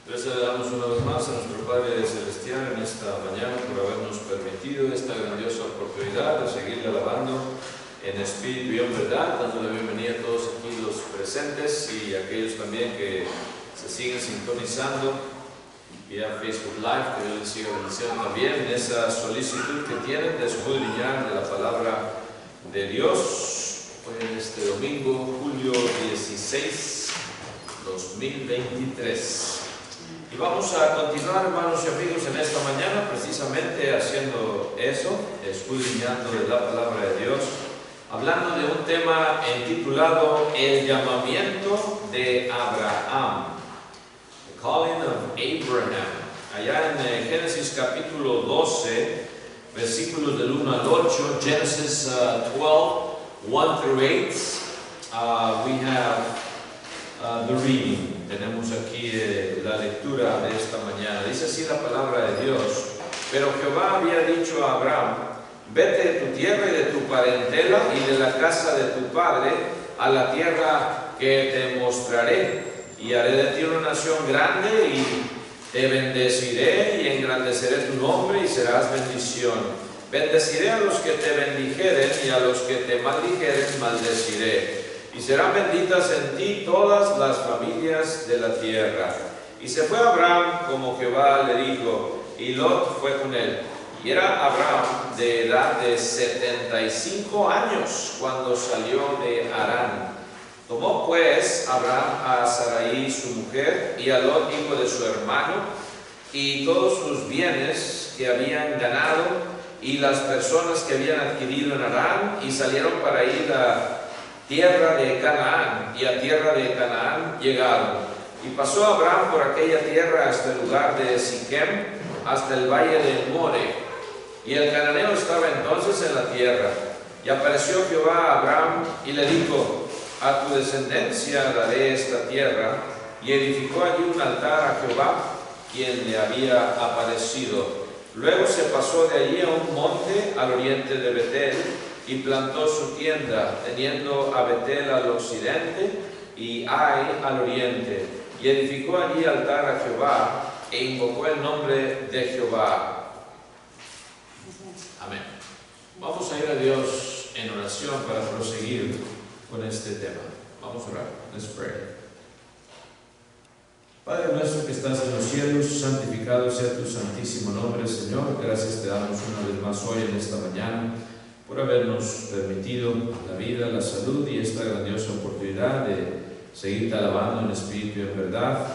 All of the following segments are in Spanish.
Gracias le damos una vez más a nuestro Padre Celestial en esta mañana por habernos permitido esta grandiosa oportunidad de seguirle alabando en espíritu y en verdad, dando la bienvenida a todos aquí los presentes y a aquellos también que se siguen sintonizando vía Facebook Live, que Dios les siga bendiciendo también en esa solicitud que tienen de escudriñar de la palabra de Dios. Hoy en este domingo, julio 16, 2023. Y vamos a continuar, hermanos y amigos, en esta mañana precisamente haciendo eso, escudriñando de la palabra de Dios, hablando de un tema intitulado El llamamiento de Abraham, The Calling of Abraham. Allá en Génesis capítulo 12, versículos del 1 al 8, Genesis 12, 1 through 8, we have the reading. Tenemos aquí la lectura de esta mañana. Dice así la palabra de Dios: pero Jehová había dicho a Abraham: vete de tu tierra y de tu parentela y de la casa de tu padre a la tierra que te mostraré, y haré de ti una nación grande, y te bendeciré y engrandeceré tu nombre y serás bendición. Bendeciré a los que te bendijeren y a los que te maldijeren maldeciré. Y serán benditas en ti todas las familias de la tierra. Y se fue Abraham como Jehová le dijo, y Lot fue con él. Y era Abraham de edad de 75 años cuando salió de Harán. Tomó pues Abraham a Sarai su mujer, y a Lot hijo de su hermano, y todos sus bienes que habían ganado, y las personas que habían adquirido en Harán, y salieron para ir a tierra de Canaán, y a tierra de Canaán llegaron. Y pasó Abraham por aquella tierra hasta el lugar de Siquem, hasta el valle de More. Y el cananeo estaba entonces en la tierra. Y apareció Jehová a Abraham y le dijo: a tu descendencia daré esta tierra. Y edificó allí un altar a Jehová, quien le había aparecido. Luego se pasó de allí a un monte al oriente de Betel, y plantó su tienda, teniendo a Betel al occidente y Ai al oriente. Y edificó allí altar a Jehová, e invocó el nombre de Jehová. Amén. Vamos a ir a Dios en oración para proseguir con este tema. Vamos a orar. Let's pray. Padre nuestro que estás en los cielos, santificado sea tu santísimo nombre, Señor. Gracias te damos una vez más hoy en esta mañana por habernos permitido la vida, la salud y esta grandiosa oportunidad de seguirte alabando en espíritu y en verdad,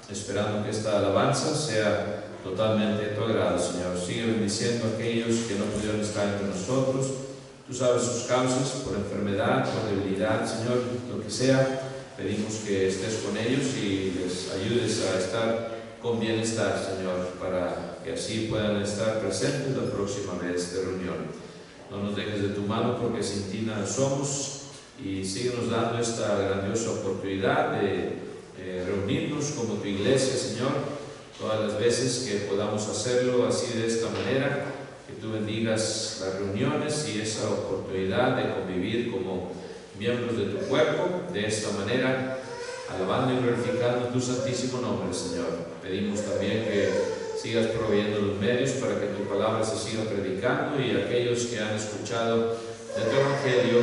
esperando que esta alabanza sea totalmente de tu agrado, Señor. Sigue bendiciendo a aquellos que no pudieron estar entre nosotros. Tú sabes sus causas, por enfermedad, por debilidad, Señor, lo que sea. Pedimos que estés con ellos y les ayudes a estar con bienestar, Señor, para que así puedan estar presentes la próxima vez de reunión. No nos dejes de tu mano, porque sin ti nada somos, y síguenos dando esta grandiosa oportunidad de reunirnos como tu iglesia, Señor, todas las veces que podamos hacerlo así, de esta manera, que tú bendigas las reuniones y esa oportunidad de convivir como miembros de tu cuerpo, de esta manera, alabando y glorificando tu santísimo nombre, Señor. Pedimos también que sigas proveyendo los medios para que tu palabra se siga predicando, y aquellos que han escuchado de tu evangelio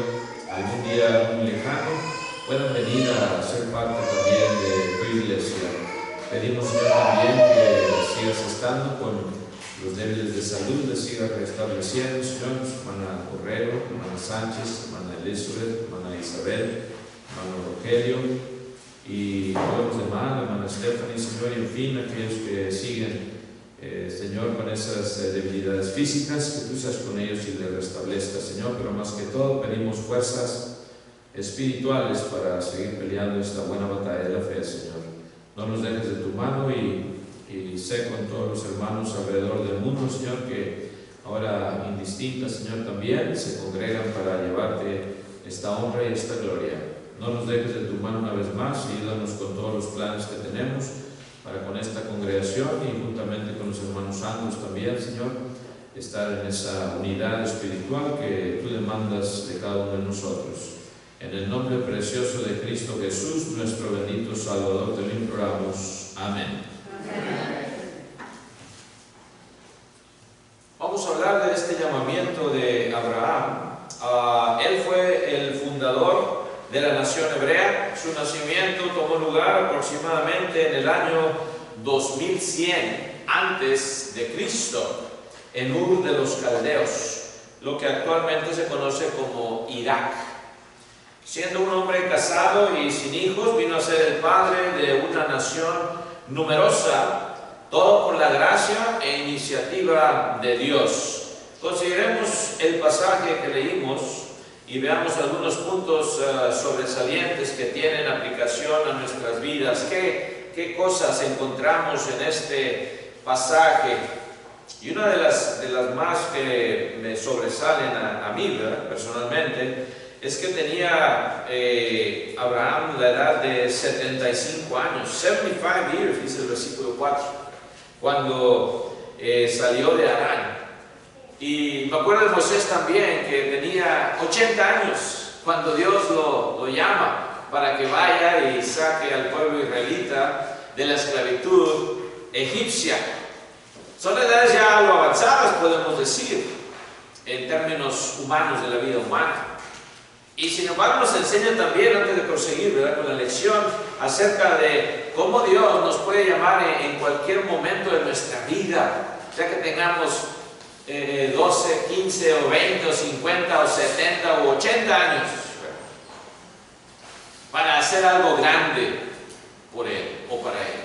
algún día muy lejano puedan venir a ser parte también de tu iglesia. Pedimos, Señor, también que sigas estando con los débiles de salud, les sigas restableciendo, Señor, hermana Correro, hermana Sánchez, hermana Elizabeth, hermana Isabel, hermano Rogelio y todos los demás, hermana Stephanie, Señor, y en fin, aquellos que siguen, Señor, con esas debilidades físicas, que tú seas con ellos y les restablezcas, Señor. Pero más que todo pedimos fuerzas espirituales para seguir peleando esta buena batalla de la fe, Señor. No nos dejes de tu mano, y sé con todos los hermanos alrededor del mundo, Señor, que ahora indistintas, Señor, también se congregan para llevarte esta honra y esta gloria. No nos dejes de tu mano una vez más, y ayúdanos con todos los planes que tenemos para con esta congregación, y juntamente con los hermanos santos también, Señor, estar en esa unidad espiritual que tú demandas de cada uno de nosotros. En el nombre precioso de Cristo Jesús, nuestro bendito Salvador, te lo imploramos. Amén. de la nación hebrea. Su nacimiento tomó lugar aproximadamente en el año 2100 antes de Cristo, en Ur de los Caldeos, lo que actualmente se conoce como Irak. Siendo un hombre casado y sin hijos, vino a ser el padre de una nación numerosa, todo por la gracia e iniciativa de Dios. Consideremos el pasaje que leímos y veamos algunos puntos sobresalientes que tienen aplicación a nuestras vidas. ¿Qué cosas encontramos en este pasaje? Y una de las más que me sobresalen a mí, ¿verdad?, personalmente, es que tenía Abraham la edad de 75 años, 75 years, dice el versículo 4, cuando salió de Harán. Y me acuerdo de Moisés también, que tenía 80 años cuando Dios lo llama para que vaya y saque al pueblo israelita de la esclavitud egipcia. Son edades ya algo avanzadas, podemos decir, en términos humanos de la vida humana. Y sin embargo nos enseña también, antes de proseguir, ¿verdad?, con la lección, acerca de cómo Dios nos puede llamar en cualquier momento de nuestra vida, ya que tengamos 12, 15 o 20 o 50 o 70 o 80 años, para hacer algo grande por Él o para Él.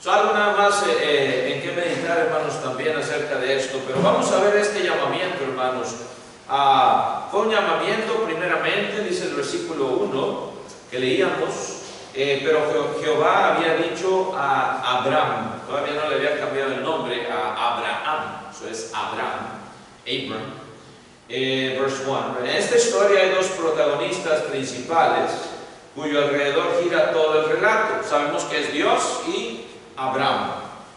Algo nada más en que meditar, hermanos, también acerca de esto, pero vamos a ver este llamamiento, hermanos. Fue un llamamiento primeramente, dice el versículo 1 que leíamos, pero Jehová había dicho a Abraham, todavía no le había cambiado el nombre a Abraham, eso es Abram. Verse 1. En esta historia hay dos protagonistas principales cuyo alrededor gira todo el relato. Sabemos que es Dios y Abraham.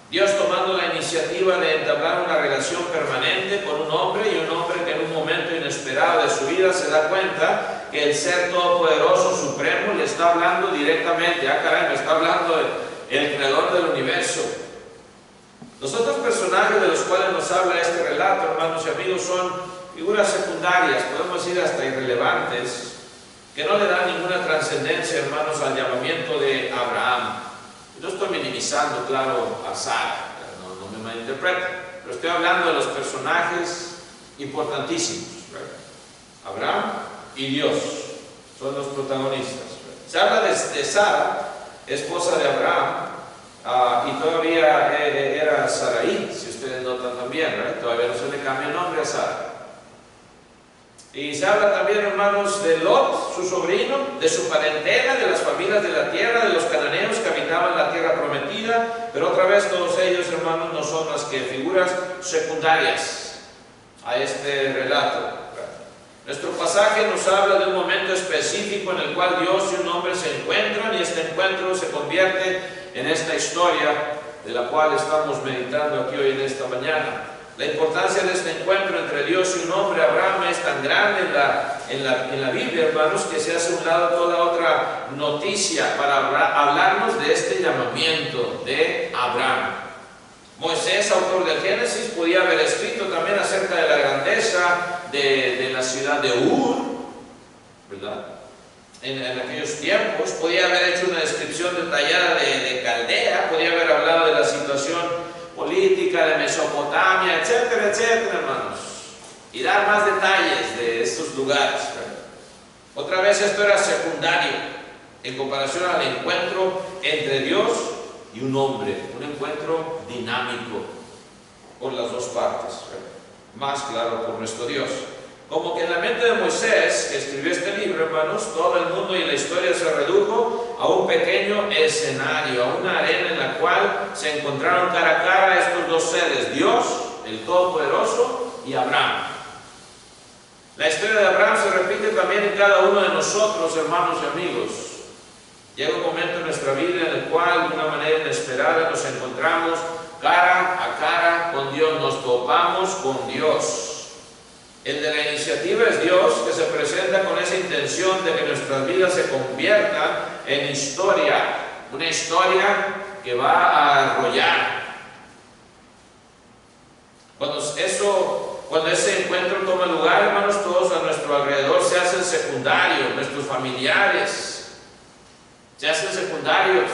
Dios tomando la iniciativa de entablar una relación permanente con un hombre, y un hombre que en un momento inesperado de su vida se da cuenta que el ser todopoderoso supremo le está hablando directamente. Caray, me está hablando el creador del universo. Los otros personajes de los cuales nos habla este relato, hermanos y amigos, son figuras secundarias, podemos decir hasta irrelevantes, que no le dan ninguna trascendencia, hermanos, al llamamiento de Abraham. No estoy minimizando, claro, a Sara, no me malinterpreten, pero estoy hablando de los personajes importantísimos. Abraham y Dios son los protagonistas. Se habla de Sara, esposa de Abraham, y todavía era Sarai, si ustedes notan también, ¿verdad? Todavía no se le cambia el nombre a Sara. Y se habla también, hermanos, de Lot, su sobrino, de su parentela, de las familias de la tierra, de los cananeos que habitaban la tierra prometida, pero otra vez todos ellos, hermanos, no son más que figuras secundarias a este relato. Nuestro pasaje nos habla de un momento específico en el cual Dios y un hombre se encuentran, y este encuentro se convierte en esta historia de la cual estamos meditando aquí hoy en esta mañana. La importancia de este encuentro entre Dios y un hombre, Abraham, es tan grande en la Biblia, hermanos, que se hace a un lado toda otra noticia para hablarnos de este llamamiento de Abraham. Moisés, autor del Génesis, podía haber escrito también acerca de la grandeza de la ciudad de Ur, ¿verdad?, en aquellos tiempos. Podía haber hecho una descripción detallada de Caldea, podía haber hablado de la situación política de Mesopotamia, etcétera, etcétera, hermanos, y dar más detalles de estos lugares. Otra vez esto era secundario en comparación al encuentro entre Dios y un hombre, un encuentro dinámico por las dos partes, más claro por nuestro Dios. Como que en la mente de Moisés, que escribió este libro, hermanos, todo el mundo y la historia se redujo a un pequeño escenario, a una arena en la cual se encontraron cara a cara estos dos seres, Dios, el Todopoderoso, y Abraham. La historia de Abraham se repite también en cada uno de nosotros, hermanos y amigos. Llega un momento en nuestra vida en el cual, de una manera inesperada, nos encontramos cara a cara con Dios, nos topamos con Dios. El de la iniciativa es Dios, que se presenta con esa intención de que nuestras vidas se conviertan en historia, una historia que va a arrollar. Cuando Cuando ese encuentro toma lugar, hermanos, todos a nuestro alrededor se hacen secundarios, nuestros familiares se hacen secundarios.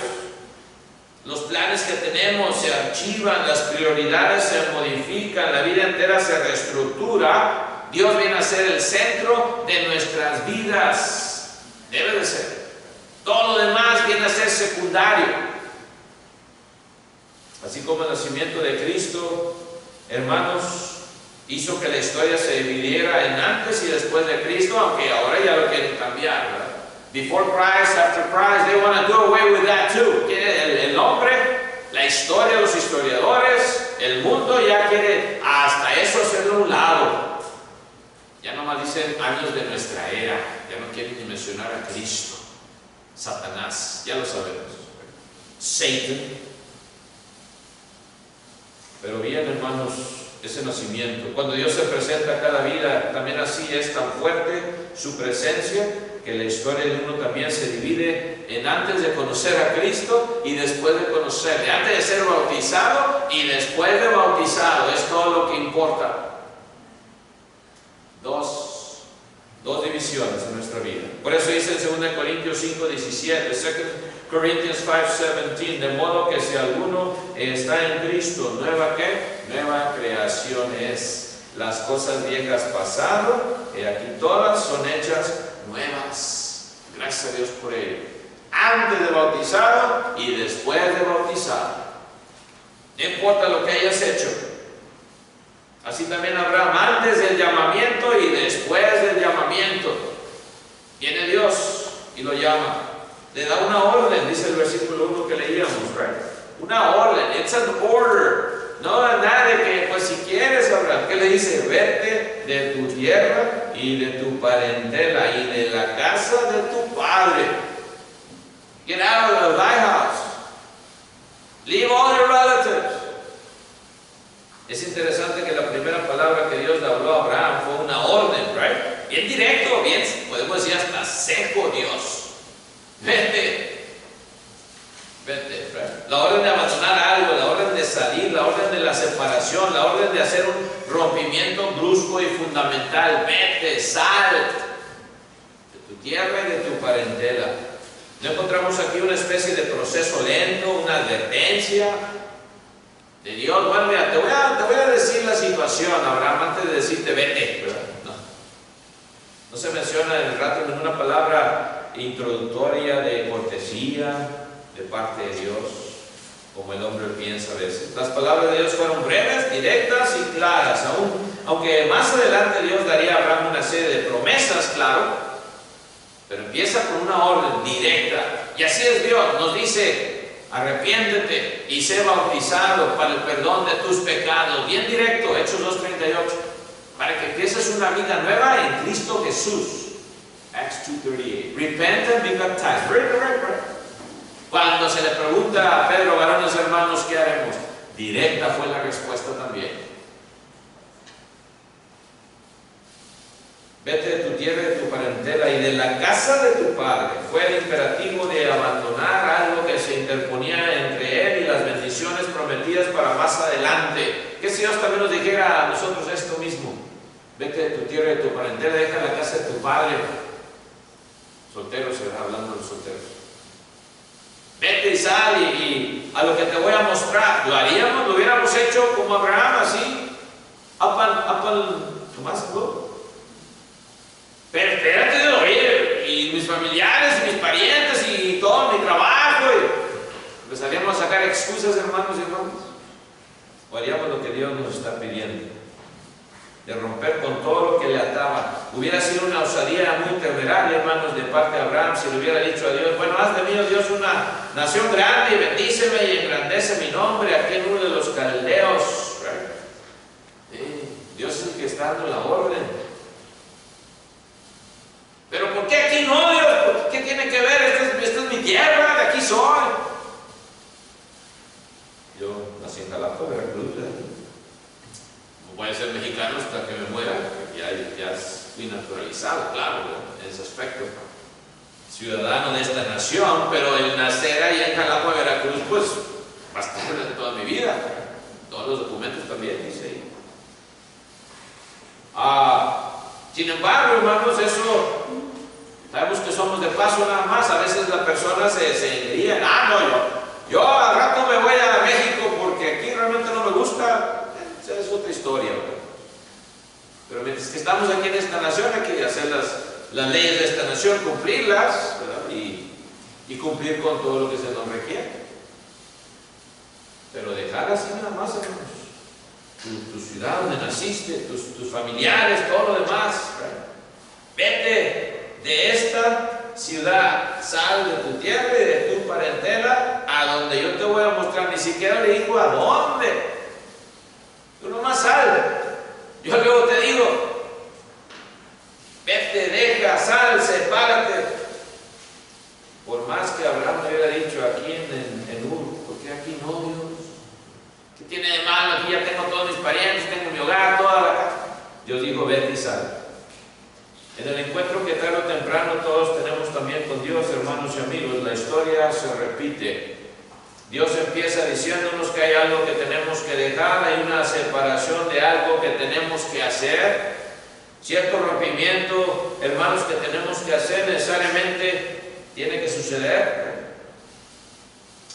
Los planes que tenemos se archivan, las prioridades se modifican, la vida entera se reestructura. Dios viene a ser el centro de nuestras vidas. Debe de ser. Todo lo demás viene a ser secundario. Así como el nacimiento de Cristo, hermanos, hizo que la historia se dividiera en antes y después de Cristo, aunque ahora ya lo quieren cambiar, ¿verdad? Before Christ, after Christ, they want to do away with that too. El hombre, la historia, los historiadores, el mundo ya quiere hasta eso hacerlo a un lado. Ya nomás dicen años de nuestra era, ya no quieren ni mencionar a Cristo. Satanás, ya lo sabemos. Satan. Pero bien, hermanos, ese nacimiento, cuando Dios se presenta a cada vida, también así es tan fuerte su presencia, que la historia de uno también se divide en antes de conocer a Cristo y después de conocerle, antes de ser bautizado y después de bautizado. Es todo lo que importa. Dos divisiones en nuestra vida. Por eso dice en 2 Corintios 5:17, 2 Corinthians 5:17, de modo que si alguno está en Cristo, ¿nueva qué? Nueva creación es. Las cosas viejas pasaron, y aquí todas son hechas nuevas. Gracias a Dios por ello. Antes de bautizado y después de bautizado. No importa lo que hayas hecho. Así también Abraham, antes del llamamiento y después del llamamiento. Viene Dios y lo llama. Le da una orden, dice el versículo 1 que leíamos, right? Una orden, it's an order. No nada de que, pues si quieres, Abraham, ¿qué le dice? Vete de tu tierra y de tu parentela y de la casa de tu padre. Get out of thy house. Leave all your relatives. Es interesante que la primera palabra que Dios le habló a Abraham fue una orden, right? Bien directo, bien, podemos decir hasta seco Dios. Vete, right? La orden de abandonar algo, la orden de salir, la orden de la separación, la orden de hacer un rompimiento brusco y fundamental. Vete, sal de tu tierra y de tu parentela. No encontramos aquí una especie de proceso lento, una advertencia de Dios. Bueno, mira, te voy a decir la situación, Abraham, antes de decirte vete, ¿verdad? No se menciona en el rato ninguna palabra introductoria de cortesía de parte de Dios, como el hombre piensa a veces. Las palabras de Dios fueron breves, directas y claras, aunque más adelante Dios daría a Abraham una serie de promesas, claro, pero empieza con una orden directa. Y así es Dios, nos dice: arrepiéntete y sé bautizado para el perdón de tus pecados. Bien directo, Hechos 2:38, para que empieces una vida nueva en Cristo Jesús. Acts 2:38, repent and be baptized. Right. Cuando se le pregunta a Pedro, varones hermanos, ¿qué haremos? Directa fue la respuesta también. Vete de tu tierra y de tu parentela y de la casa de tu padre. Fue el imperativo de abandonar algo que se interponía entre él y las bendiciones prometidas para más adelante. Que si Dios también nos dijera a nosotros esto mismo: vete de tu tierra y de tu parentela, deja la casa de tu padre. Solteros, hablando de los solteros. Vete y sal y a lo que te voy a mostrar. Lo haríamos, lo hubiéramos hecho como Abraham, así. Tomás, ¿no? Pero espérate, oye, y mis familiares, y mis parientes, y todo mi trabajo. Y empezaríamos a sacar excusas, hermanos y hermanas. O haríamos lo que Dios nos está pidiendo, de romper con todo lo que le ataba. Hubiera sido una osadía muy temeraria, hermanos, de parte de Abraham, si le hubiera dicho a Dios: bueno, haz de mí, Dios, una nación grande, y bendíceme y engrandece mi nombre aquí en uno de los caldeos. Dios es el que está dando la orden. Pero ¿por qué aquí no, Dios? ¿Qué tiene que ver? Esta es mi tierra, de aquí soy. Yo nací en Jalapa, Veracruz, no voy a ser mexicano hasta que me muera, ya fui naturalizado, claro, en ese aspecto. Ciudadano de esta nación, pero el nacer ahí en Jalapa, Veracruz, pues va a estar toda mi vida. Todos los documentos también dice ahí. Sin embargo, hermanos, eso sabemos que somos de paso nada más. A veces la persona se diría, no, yo al rato me voy a México porque aquí realmente no me gusta. Esa es otra historia, ¿verdad? Pero mientras que estamos aquí en esta nación, hay que hacer las leyes de esta nación, cumplirlas, ¿verdad? Y cumplir con todo lo que se nos requiere. Pero dejar así nada más, hermanos. Tu ciudad donde naciste, tus familiares, todo lo demás, ¿verdad? Vete de esta ciudad, sal de tu tierra y de tu parentela a donde yo te voy a mostrar. Ni siquiera le dijo a dónde. Tú nomás sal. Yo luego te digo, vete, deja, sal, sepárate. Por más que Abraham me hubiera dicho aquí en Ur, ¿por qué aquí no, Dios? ¿Qué tiene de malo? Aquí ya tengo todos mis parientes, tengo mi hogar, toda la casa. Dios dijo, vete y sal. En el encuentro que tarde o temprano todos tenemos también con Dios, hermanos y amigos, la historia se repite. Dios empieza diciéndonos que hay algo que tenemos que dejar, hay una separación de algo que tenemos que hacer, cierto rompimiento, hermanos, que tenemos que hacer necesariamente tiene que suceder.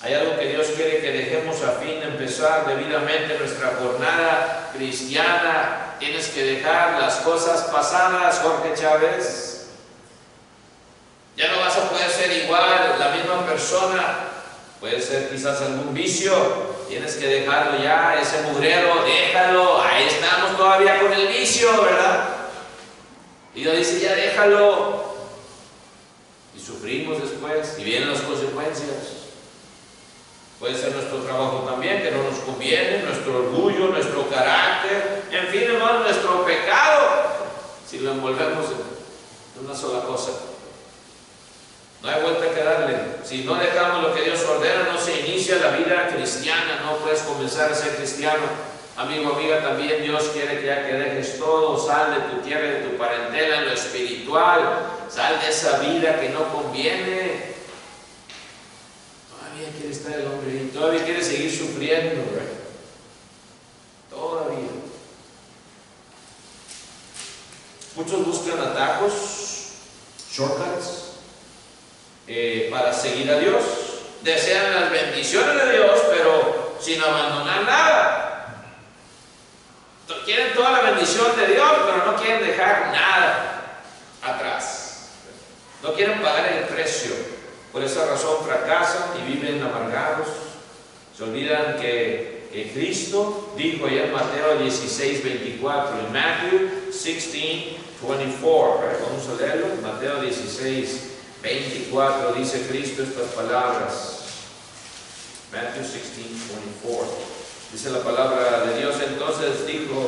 Hay algo que Dios quiere que dejemos a fin de empezar debidamente nuestra jornada cristiana. Tienes que dejar las cosas pasadas, Jorge Chávez. Ya no vas a poder ser igual, la misma persona. Puede ser quizás algún vicio. Tienes que dejarlo ya, ese mugrero, déjalo. Ahí estamos todavía con el vicio, ¿verdad? Y Dios dice, ya déjalo. Y sufrimos después, y vienen las consecuencias. Puede ser nuestro trabajo también, que no nos conviene, nuestro orgullo, nuestro carácter, en fin, hermano, nuestro pecado, si lo envolvemos en una sola cosa. No hay vuelta que darle. Si no dejamos lo que Dios ordena, no se inicia la vida cristiana, no puedes comenzar a ser cristiano. Amigo, amiga, también Dios quiere que ya que dejes todo, sal de tu tierra, de tu parentela, en lo espiritual, sal de esa vida que no conviene. Todavía quiere estar el hombre ahí, todavía quiere seguir sufriendo, ¿verdad? Todavía. Muchos buscan atajos, shortcuts, para seguir a Dios. Desean las bendiciones de Dios, pero sin abandonar nada. Quieren toda la bendición de Dios, pero no quieren dejar nada atrás. No quieren pagar el precio. Por esa razón fracasan y viven amargados. Se olvidan que Cristo dijo allá en Mateo 16:24, en Matthew 16:24, vamos a leerlo. Mateo 16:24 dice Cristo estas palabras. Matthew 16:24 dice la palabra de Dios. Entonces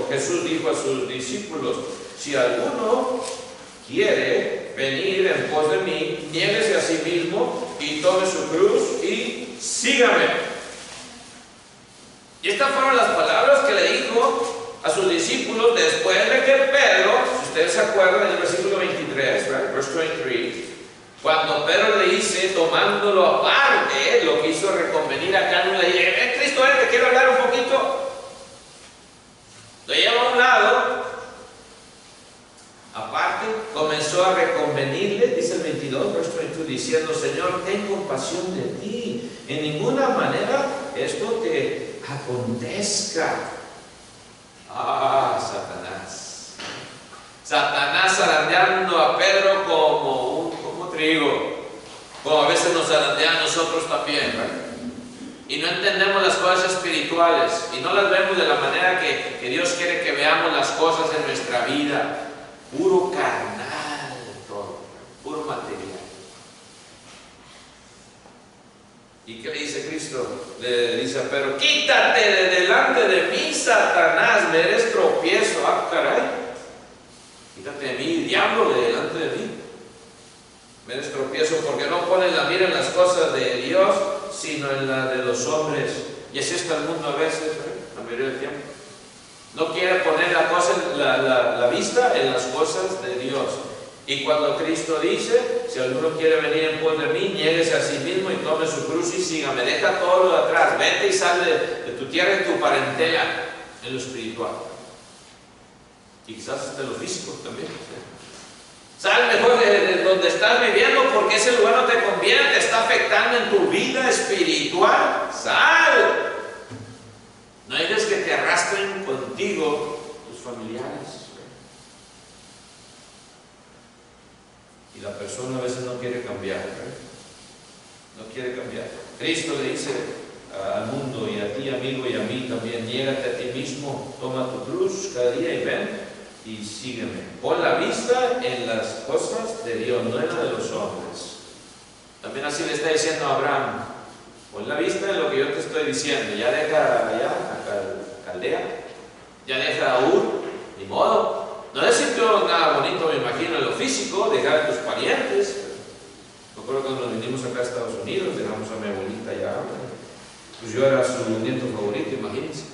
Jesús dijo a sus discípulos, si alguno quiere venir en pos de mí, niéguese a sí mismo y tome su cruz y sígame. Y estas fueron las palabras que le dijo a sus discípulos después de que Pedro, si ustedes se acuerdan en el versículo 23, right? Verse 23, cuando Pedro le dice, tomándolo aparte, lo quiso reconvenir acá, no le dice, Cristo, te quiero hablar un poquito. Lo lleva a un lado, aparte, comenzó a reconvenirle, dice el 22, verse 22, diciendo, Señor, ten compasión de ti, en ninguna manera esto te acontezca. Satanás. Satanás zarandeando a Pedro como trigo, como a veces nos zarandean a nosotros también, ¿verdad? Y no entendemos las cosas espirituales y no las vemos de la manera que Dios quiere que veamos las cosas en nuestra vida. Puro carnal todo, puro material. ¿Y qué le dice Cristo? Le dice a Pedro, quítate de delante de mí, Satanás, me eres tropiezo. Caray, quítate de mí, diablo, de delante de mí. Me eres tropiezo porque no pones la mira en las cosas de Dios, sino en la de los hombres. Y así está el mundo a veces, la mayoría del tiempo. No quiere poner la vista en las cosas de Dios. Y cuando Cristo dice, si alguno quiere venir en pos de mí, niéguese a sí mismo y tome su cruz y sígame. Deja todo lo de atrás, vete y sal de tu tierra y tu parentela en lo espiritual. Y quizás hasta lo físico también. Sal mejor de donde estás viviendo, porque ese lugar no te conviene, te está afectando en tu vida espiritual. Sal. No dejes que te arrastren contigo tus familiares. Y la persona a veces no quiere cambiar. No quiere cambiar. Cristo le dice al mundo y a ti, amigo, y a mí también: niégate a ti mismo, toma tu cruz cada día y ven y sígueme. Pon la vista en las cosas de Dios, no en la de los hombres. También así le está diciendo a Abraham: pon la vista en lo que yo te estoy diciendo. Ya deja allá a Caldea, ya deja a Ur, ni modo. No decirte nada bonito, me imagino, en lo físico, dejar a tus parientes. Me acuerdo cuando nos vinimos acá a Estados Unidos, dejamos a mi abuelita allá. Pues yo era su nieto favorito, imagínense.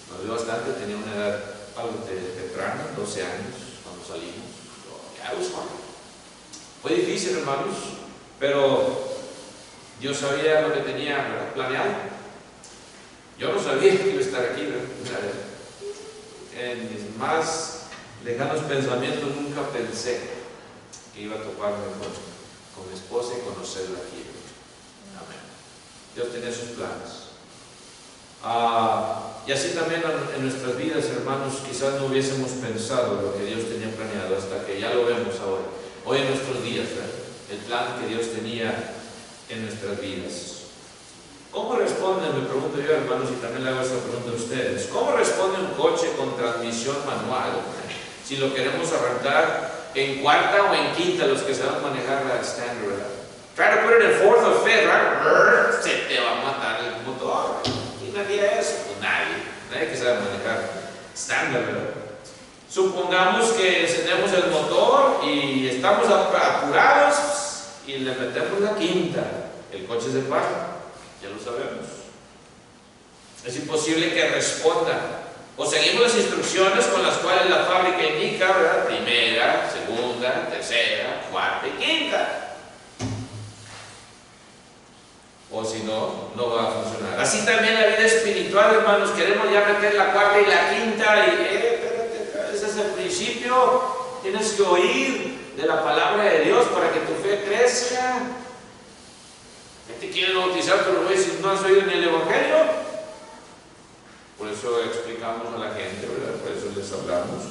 Nos vio bastante, tenía una edad algo temprana, 12 años, cuando salimos. Fue difícil, hermanos, pero Dios sabía lo que tenía planeado. Yo no sabía que iba a estar aquí, ¿verdad? En mis más lejanos pensamientos nunca pensé que iba a toparme con mi esposa y conocerla aquí. Amén. Dios tenía sus planes. Y así también en nuestras vidas, hermanos, quizás no hubiésemos pensado lo que Dios tenía planeado hasta que ya lo vemos ahora. Hoy en nuestros días, ¿verdad? El plan que Dios tenía en nuestras vidas. ¿Cómo responde? Me pregunto yo, hermanos, y también le hago esa pregunta a ustedes. ¿Cómo responde un coche con transmisión manual si lo queremos arrancar en cuarta o en quinta, los que saben manejar la standard? Try to put it in fourth or fifth, right? Se te va a matar el motor. ¿Quién haría eso? Pues nadie que sabe manejar estándar, ¿verdad? Supongamos que encendemos el motor y estamos apurados y le metemos la quinta, el coche se para, ya lo sabemos. Es imposible que responda. O seguimos las instrucciones con las cuales la fábrica indica, ¿verdad? Primera, segunda, tercera, cuarta y quinta. O si no, no va a funcionar. Así también la vida espiritual, hermanos. Queremos ya meter la cuarta y la quinta y espérate, ese es el principio. Tienes que oír de la palabra de Dios para que tu fe crezca. Te quieren bautizar, pero si no has oído ni el Evangelio. Por eso explicamos a la gente, ¿verdad? Por eso les hablamos.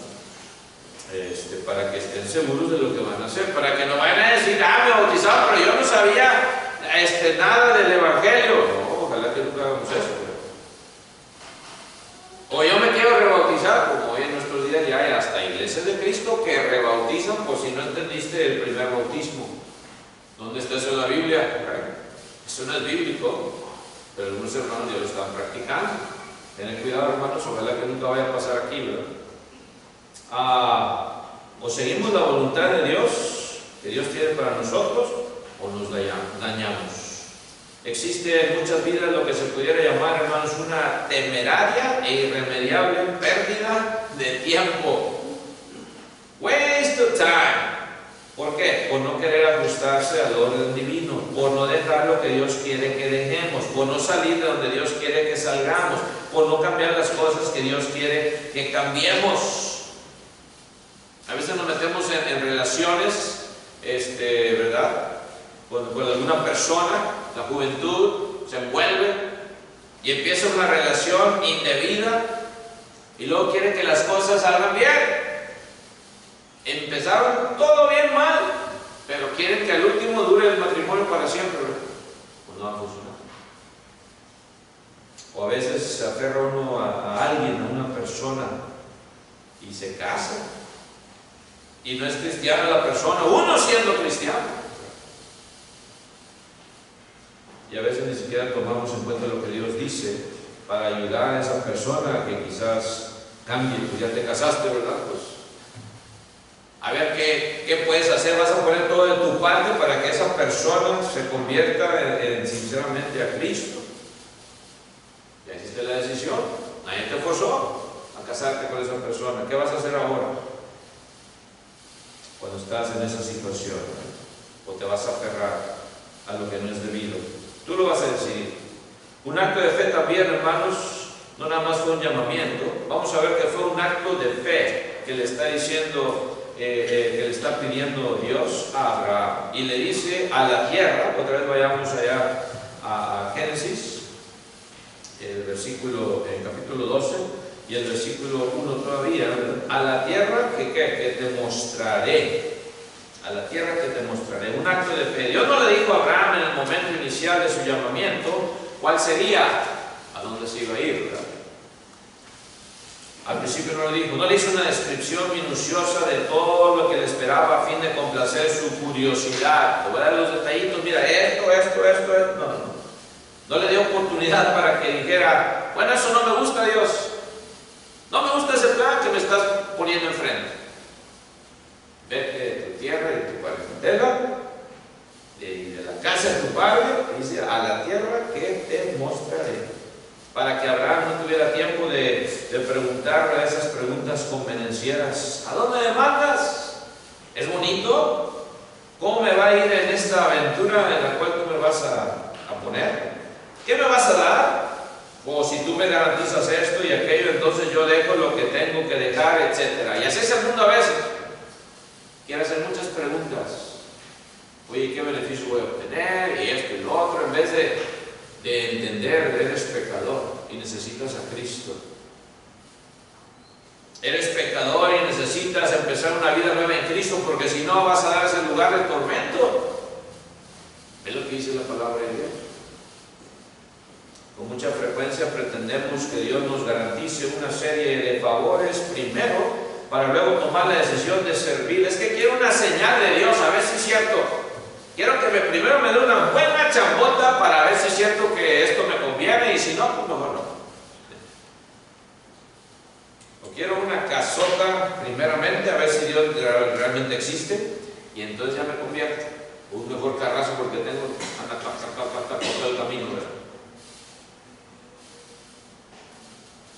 Para que estén seguros de lo que van a hacer, para que no vayan a decir: me bautizaron, pero yo no sabía nada del Evangelio. No, ojalá que nunca hagamos eso. O yo me quiero rebautizar, como hoy en nuestros días ya hay hasta iglesias de Cristo que rebautizan por si no entendiste el primer bautismo. ¿Dónde está eso en la Biblia? Eso no es bíblico, pero algunos hermanos ya lo están practicando. Tened cuidado, hermanos, ojalá que nunca vaya a pasar aquí, ¿verdad? O seguimos la voluntad de Dios, que Dios tiene para nosotros, o nos dañamos. Existe en muchas vidas lo que se pudiera llamar, hermanos, una temeraria e irremediable pérdida de tiempo. Waste of time. ¿Por qué? Por no querer ajustarse al orden divino, por no dejar lo que Dios quiere que dejemos, por no salir de donde Dios quiere que salgamos, por no cambiar las cosas que Dios quiere que cambiemos. A veces nos metemos en relaciones, ¿verdad? Con alguna persona, la juventud se envuelve y empieza una relación indebida y luego quiere que las cosas salgan bien. Empezaron todo bien mal, pero quieren que al último dure el matrimonio para siempre. Pues no va a funcionar. O a veces se aferra uno a alguien, a una persona, y se casa. Y no es cristiana la persona, uno siendo cristiano. Y a veces ni siquiera tomamos en cuenta lo que Dios dice para ayudar a esa persona que quizás cambie. Pues ya te casaste, ¿verdad? Pues a ver qué puedes hacer. Vas a poner todo de tu parte para que esa persona se convierta sinceramente a Cristo. Ya hiciste la decisión, nadie te forzó a casarte con esa persona. ¿Qué vas a hacer ahora? Cuando estás en esa situación, o te vas a aferrar a lo que no es debido. Tú lo vas a decidir. Un acto de fe también, hermanos, no nada más fue un llamamiento, vamos a ver que fue un acto de fe que le está diciendo, que le está pidiendo Dios a Abraham. Y le dice a la tierra, otra vez vayamos allá a Génesis, el capítulo 12 y el versículo 1 todavía, a la tierra que te mostraré. A la tierra que te mostraré. Un acto de fe. Dios no le dijo a Abraham en el momento inicial de su llamamiento cuál sería, a dónde se iba a ir, ¿verdad? Al principio no le dijo, no le hizo una descripción minuciosa de todo lo que le esperaba a fin de complacer su curiosidad. Le voy a dar los detallitos, mira, esto. No. No le dio oportunidad para que dijera, bueno, eso no me gusta, Dios. No me gusta ese plan que me estás poniendo enfrente. Vete de tu tierra y de tu parentela, de la casa de tu padre, dice, a la tierra que te mostraré. Para que Abraham no tuviera tiempo de preguntarle esas preguntas convenencieras. ¿A dónde me mandas? ¿Es bonito? ¿Cómo me va a ir en esta aventura en la cual tú me vas a poner? ¿Qué me vas a dar? O si tú me garantizas esto y aquello, entonces yo dejo lo que tengo que dejar, etc. Y así es el mundo a veces. Quiere hacer muchas preguntas. Oye, ¿qué beneficio voy a obtener? Y esto y lo otro, en vez de entender, eres pecador y necesitas a Cristo. Eres pecador y necesitas empezar una vida nueva en Cristo, porque si no vas a dar ese lugar de tormento. Es lo que dice la palabra de Dios. Con mucha frecuencia pretendemos que Dios nos garantice una serie de favores primero, para luego tomar la decisión de servir. Es que quiero una señal de Dios, a ver si es cierto. Quiero que primero me dé una buena chambota para ver si es cierto que esto me conviene, y si no, pues mejor no. O quiero una casota primeramente, a ver si Dios realmente existe, y entonces ya me convierto. O un mejor carrazo porque tengo por todo el camino, ¿verdad?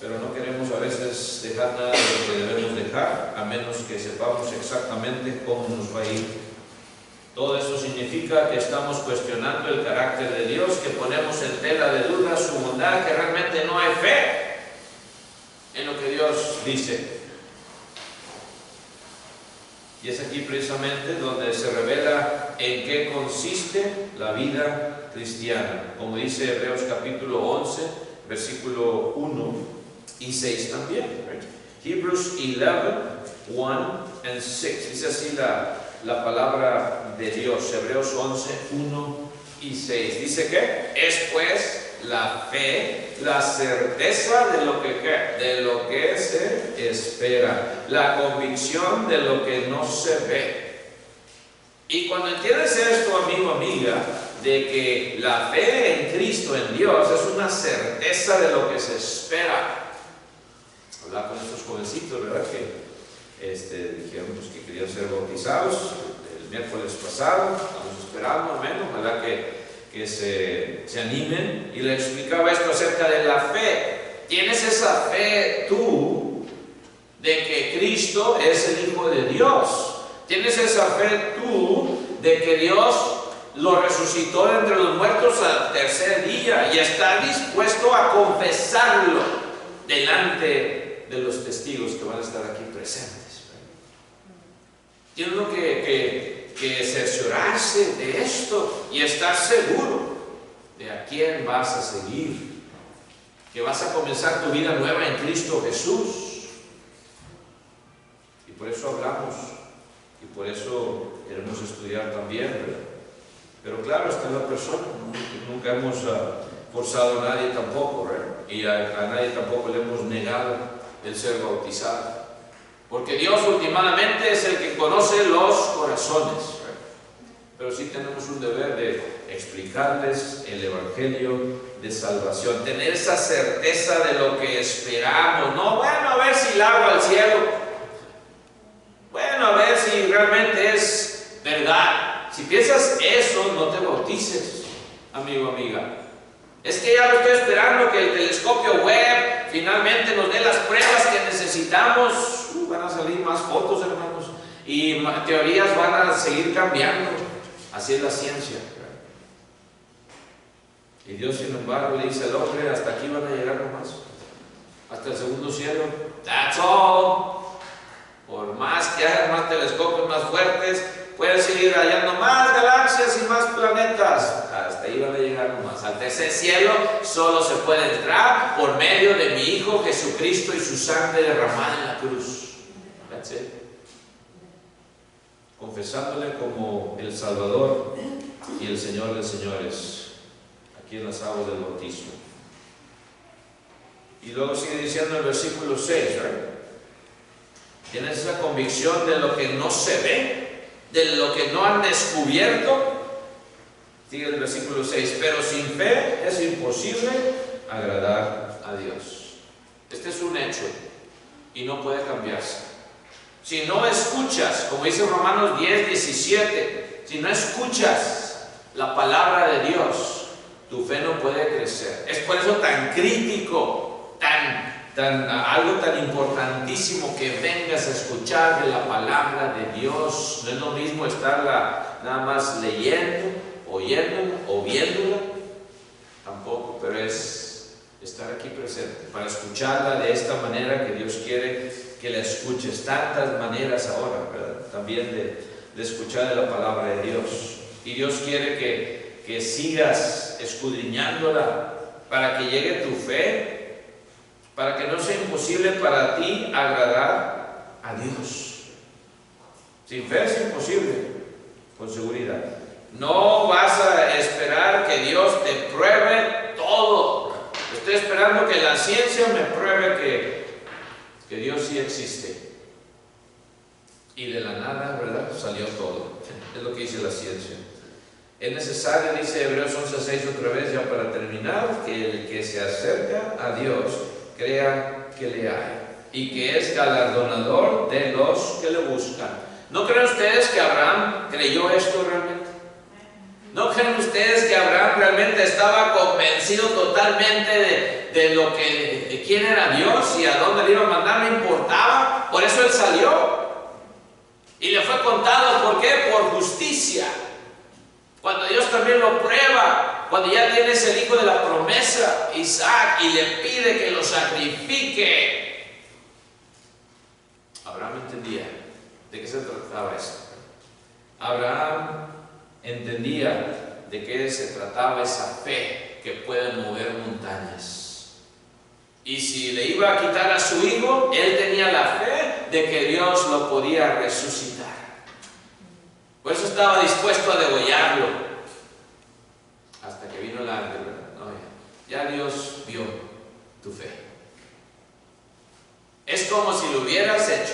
Pero no queremos a veces dejar nada de lo que debemos dejar, a menos que sepamos exactamente cómo nos va a ir. Todo eso significa que estamos cuestionando el carácter de Dios, que ponemos en tela de duda su bondad, que realmente no hay fe en lo que Dios dice. Y es aquí precisamente donde se revela en qué consiste la vida cristiana. Como dice Hebreos capítulo 11, versículo 1 y 6 también. Right? Hebrews 11, 1 and 6. Dice así la palabra de Dios. Hebreos 11, 1 y 6. Dice que es pues la fe, la certeza de lo que se espera, la convicción de lo que no se ve. Y cuando entiendes esto, amigo, amiga, de que la fe en Cristo, en Dios, es una certeza de lo que se espera. Hablaba con estos jovencitos, ¿verdad? Que dijeron pues, que querían ser bautizados el miércoles pasado. Estamos esperando, menos, ¿verdad? Que se animen. Y le explicaba esto acerca de la fe. ¿Tienes esa fe tú de que Cristo es el Hijo de Dios? ¿Tienes esa fe tú de que Dios lo resucitó de entre los muertos al tercer día y está dispuesto a confesarlo delante de los testigos que van a estar aquí presentes? Tiene uno que cerciorarse de esto y estar seguro de a quién vas a seguir, que vas a comenzar tu vida nueva en Cristo Jesús. Y por eso hablamos y por eso queremos estudiar también, ¿verdad? Pero claro, está la persona. Nunca hemos forzado a nadie tampoco, ¿verdad? Y a nadie tampoco le hemos negado el ser bautizado, porque Dios últimamente es el que conoce los corazones, ¿verdad? Pero sí tenemos un deber de explicarles el evangelio de salvación, tener esa certeza de lo que esperamos. No, bueno, a ver si largo al cielo, bueno, a ver si realmente es verdad. Si piensas eso, no te bautices, amigo, amiga. Es que ya lo estoy esperando, que el telescopio Webb finalmente nos dé las pruebas que necesitamos. Van a salir más fotos, hermanos, y teorías van a seguir cambiando. Así es la ciencia. Y Dios, sin embargo, le dice al hombre, hasta aquí van a llegar nomás. hasta el segundo cielo. That's all. Por más que hagan más telescopios más fuertes, pueden seguir hallando más galaxias y más planetas. Hasta ahí van a llegar nomás. Al tercer cielo solo se puede entrar por medio de mi Hijo Jesucristo y su sangre derramada en la cruz. That's it. Confesándole como el Salvador y el Señor de señores, aquí en las aguas del bautismo. Y luego sigue diciendo el versículo 6, ¿right? Tienes esa convicción de lo que no se ve, de lo que no han descubierto. Sigue el versículo 6, pero sin fe es imposible agradar a Dios. Este es un hecho y no puede cambiarse. Si no escuchas, como dice Romanos 10, 17, si no escuchas la palabra de Dios, tu fe no puede crecer. Es por eso tan crítico, algo tan importantísimo que vengas a escuchar de la palabra de Dios. No es lo mismo estarla nada más leyendo, oyéndola o viéndola, tampoco, pero es estar aquí presente para escucharla de esta manera que Dios quiere que la escuches. Tantas maneras ahora, ¿verdad? También de escuchar de la palabra de Dios. Y Dios quiere que sigas escudriñándola para que llegue tu fe, para que no sea imposible para ti agradar a Dios. Sin fe es imposible, con seguridad. No vas a esperar que Dios te pruebe todo. Estoy esperando que la ciencia me pruebe que Dios sí existe. Y de la nada, ¿verdad? Salió todo. Es lo que dice la ciencia. Es necesario, dice Hebreos 11:6 otra vez, ya para terminar, que el que se acerca a Dios crea que le hay y que es galardonador de los que le buscan. ¿No creen ustedes que Abraham creyó esto realmente? ¿No creen ustedes que Abraham realmente estaba convencido totalmente de quién era Dios y a dónde le iba a mandar? No importaba. Por eso él salió y le fue contado. ¿Por qué? Por justicia. Cuando Dios también lo prueba, cuando ya tienes el hijo de la promesa, Isaac, y le pide que lo sacrifique, Abraham entendía de qué se trataba esto. Abraham entendía de qué se trataba esa fe que puede mover montañas. Y si le iba a quitar a su hijo, él tenía la fe de que Dios lo podía resucitar. Por eso estaba dispuesto a degollarlo. Hasta que vino el ángel, ¿verdad? No, ya Dios vio tu fe. Es como si lo hubieras hecho.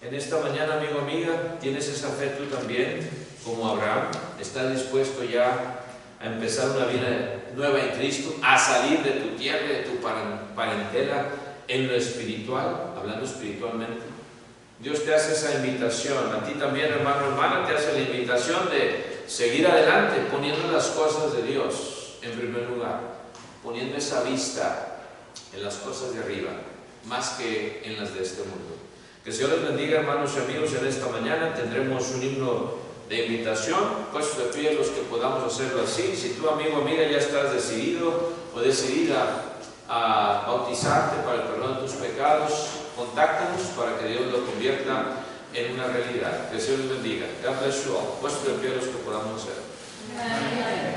En esta mañana, amigo, amiga, ¿tienes esa fe tú también, como Abraham? ¿Estás dispuesto ya a empezar una vida nueva en Cristo, a salir de tu tierra, de tu parentela en lo espiritual, hablando espiritualmente? Dios te hace esa invitación, a ti también, hermano, hermana, te hace la invitación de seguir adelante, poniendo las cosas de Dios en primer lugar, poniendo esa vista en las cosas de arriba, más que en las de este mundo. Que el Señor les bendiga, hermanos y amigos. En esta mañana tendremos un himno de invitación, pues de pie los que podamos hacerlo así. Si tú, amigo o amiga, ya estás decidido o decidida a bautizarte para el perdón de tus pecados, contáctanos para que Dios lo convierta en una realidad. Que el Señor les bendiga. God bless you all. Pues de pie los que podamos hacer. Amén.